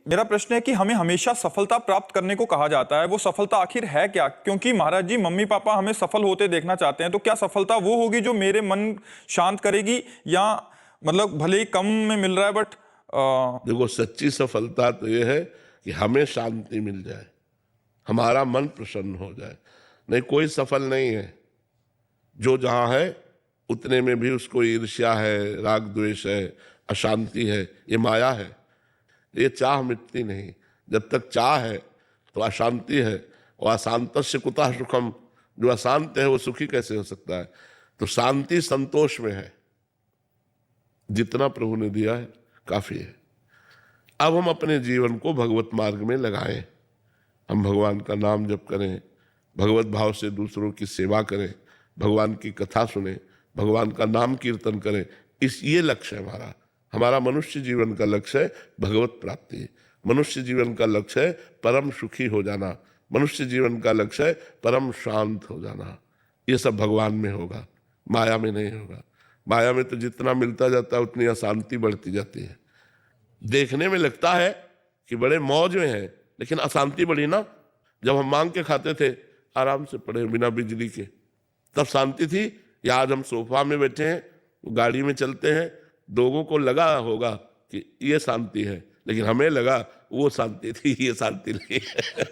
मेरा प्रश्न है कि हमें हमेशा सफलता प्राप्त करने को कहा जाता है, वो सफलता आखिर है क्या? क्योंकि महाराज जी, मम्मी पापा हमें सफल होते देखना चाहते हैं, तो क्या सफलता वो होगी जो मेरे मन शांत करेगी, या मतलब भले ही कम में मिल रहा है बट देखो, सच्ची सफलता तो ये है कि हमें शांति मिल जाए, हमारा मन प्रसन्न हो जाए। नहीं, कोई सफल नहीं है। जो जहां है उतने में भी उसको ईर्ष्या है, राग द्वेष है, अशांति है, ये माया है। ये चाह मिटती नहीं। जब तक चाह है तो अशांति है, और अशांतस्य कुतः सुखम, जो अशांत है वो सुखी कैसे हो सकता है? तो शांति संतोष में है। जितना प्रभु ने दिया है काफी है। अब हम अपने जीवन को भगवत मार्ग में लगाएं। हम भगवान का नाम जप करें, भगवत भाव से दूसरों की सेवा करें, भगवान की कथा सुने, भगवान का नाम कीर्तन करें। ये लक्ष्य है हमारा। हमारा मनुष्य जीवन का लक्ष्य है भगवत प्राप्ति। मनुष्य जीवन का लक्ष्य है परम सुखी हो जाना। मनुष्य जीवन का लक्ष्य है परम शांत हो जाना। ये सब भगवान में होगा, माया में नहीं होगा। माया में तो जितना मिलता जाता है उतनी अशांति बढ़ती जाती है। देखने में लगता है कि बड़े मौज में है, लेकिन अशांति बढ़ी ना। जब हम मांग के खाते थे, आराम से पड़े बिना बिजली के, तब शांति थी। या आज हम सोफा में बैठे हैं, गाड़ी में चलते हैं, लोगों को लगा होगा कि ये शांति है, लेकिन हमें लगा वो शांति थी, ये शांति नहीं है।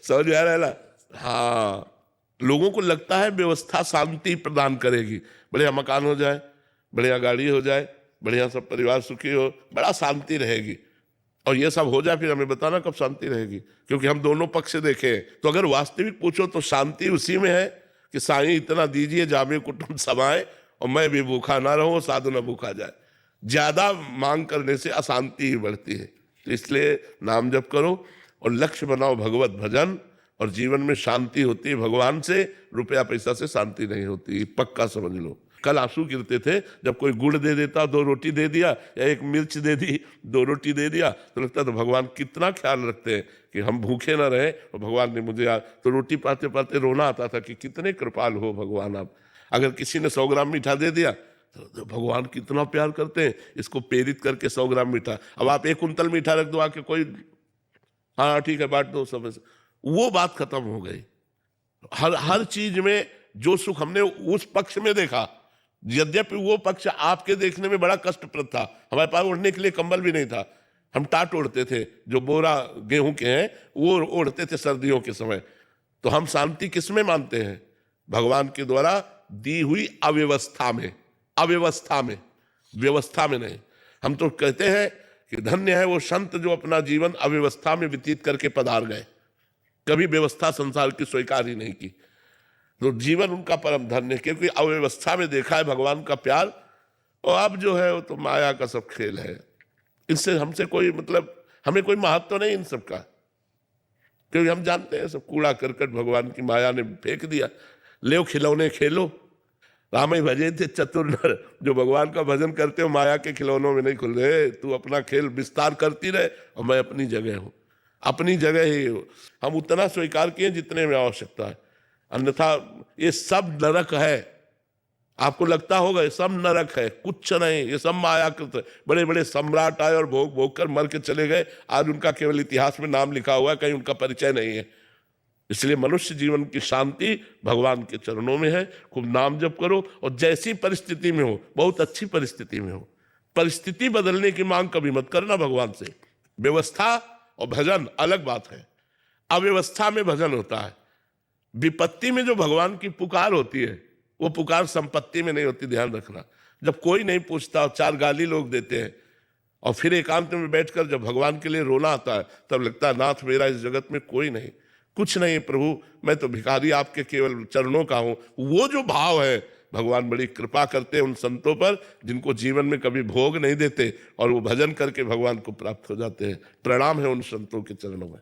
समझ में आ रहा है ना? हाँ, लोगों को लगता है व्यवस्था शांति प्रदान करेगी। बढ़िया मकान हो जाए, बढ़िया गाड़ी हो जाए, बढ़िया सब परिवार सुखी हो, बड़ा शांति रहेगी। और ये सब हो जाए, फिर हमें बताना कब शांति रहेगी, क्योंकि हम दोनों पक्ष से देखें। तो अगर वास्तविक पूछो तो शांति उसी में है कि साईं इतना दीजिए जामे कुटुंब समाए, और मैं भी भूखा ना रहूं, साधु ना भूखा जाए। ज्यादा मांग करने से अशांति ही बढ़ती है। तो इसलिए नाम जप करो और लक्ष्य बनाओ भगवत भजन, और जीवन में शांति होती है भगवान से। रुपया पैसा से शांति नहीं होती, पक्का समझ लो। कल आंसू गिरते थे जब कोई गुड़ दे देता, 2 रोटी दे दिया, या 1 मिर्च दे दी, 2 रोटी दे दिया, तो लगता तो भगवान कितना ख्याल रखते हैं कि हम भूखे ना रहे। और भगवान ने मुझे तो रोटी पाते पाते रोना आता था कि कितने कृपाल हो भगवान आप। अगर किसी ने 100 ग्राम मीठा दे दिया तो भगवान कितना प्यार करते हैं, इसको प्रेरित करके 100 ग्राम मीठा। अब आप 1 कुंतल मीठा रख दो आके, कोई हाँ ठीक है बांट दो सब, वो बात खत्म हो गई। हर चीज में जो सुख हमने उस पक्ष में देखा, यद्यपि वो पक्ष आपके देखने में बड़ा कष्टप्रद था। हमारे पास ओढ़ने के लिए कंबल भी नहीं था, हम टाट ओढ़ते थे, जो बोरा गेहूं के हैं वो ओढ़ते थे सर्दियों के समय। तो हम शांति किसमें मानते हैं? भगवान के द्वारा दी हुई अव्यवस्था में। अव्यवस्था में, व्यवस्था में नहीं। हम तो कहते हैं कि धन्य है वो संत जो अपना जीवन अव्यवस्था में व्यतीत करके पधार गए, कभी व्यवस्था संसार की स्वीकार ही नहीं की। तो जीवन उनका परम धन्य, क्योंकि अव्यवस्था में देखा है भगवान का प्यार। और अब जो है वो तो माया का सब खेल है। इससे हमसे कोई मतलब, हमें कोई महत्व तो नहीं इन सब का, क्योंकि हम जानते हैं सब कूड़ा करकट भगवान की माया ने फेंक दिया। ले खिलौने खेलो, राम ही भजे थे चतुर नर। जो भगवान का भजन करते हो माया के खिलौनों में नहीं खुल रहे। तू अपना खेल विस्तार करती रहे और मैं अपनी जगह हूं, अपनी जगह ही हूं। हम उतना स्वीकार किए जितने में आवश्यकता है, अन्यथा ये सब नरक है। आपको लगता होगा ये सब नरक है, कुछ नहीं, ये सब मायाकृत है। बड़े बड़े सम्राट आए और भोग भोग कर मर के चले गए, आज उनका केवल इतिहास में नाम लिखा हुआ है, कहीं उनका परिचय नहीं है। इसलिए मनुष्य जीवन की शांति भगवान के चरणों में है। खूब नाम जप करो, और जैसी परिस्थिति में हो, बहुत अच्छी परिस्थिति में हो, परिस्थिति बदलने की मांग कभी मत करना भगवान से। व्यवस्था और भजन अलग बात है। अव्यवस्था में भजन होता है। विपत्ति में जो भगवान की पुकार होती है, वो पुकार संपत्ति में नहीं होती, ध्यान रखना। जब कोई नहीं पूछता और 4 गाली लोग देते हैं, और फिर एकांत में बैठकर जब भगवान के लिए रोना आता है, तब लगता है नाथ मेरा इस जगत में कोई नहीं, कुछ नहीं प्रभु, मैं तो भिखारी आपके केवल चरणों का हूं। वो जो भाव है, भगवान बड़ी कृपा करते हैं उन संतों पर जिनको जीवन में कभी भोग नहीं देते, और वो भजन करके भगवान को प्राप्त हो जाते हैं। प्रणाम है उन संतों के चरणों में।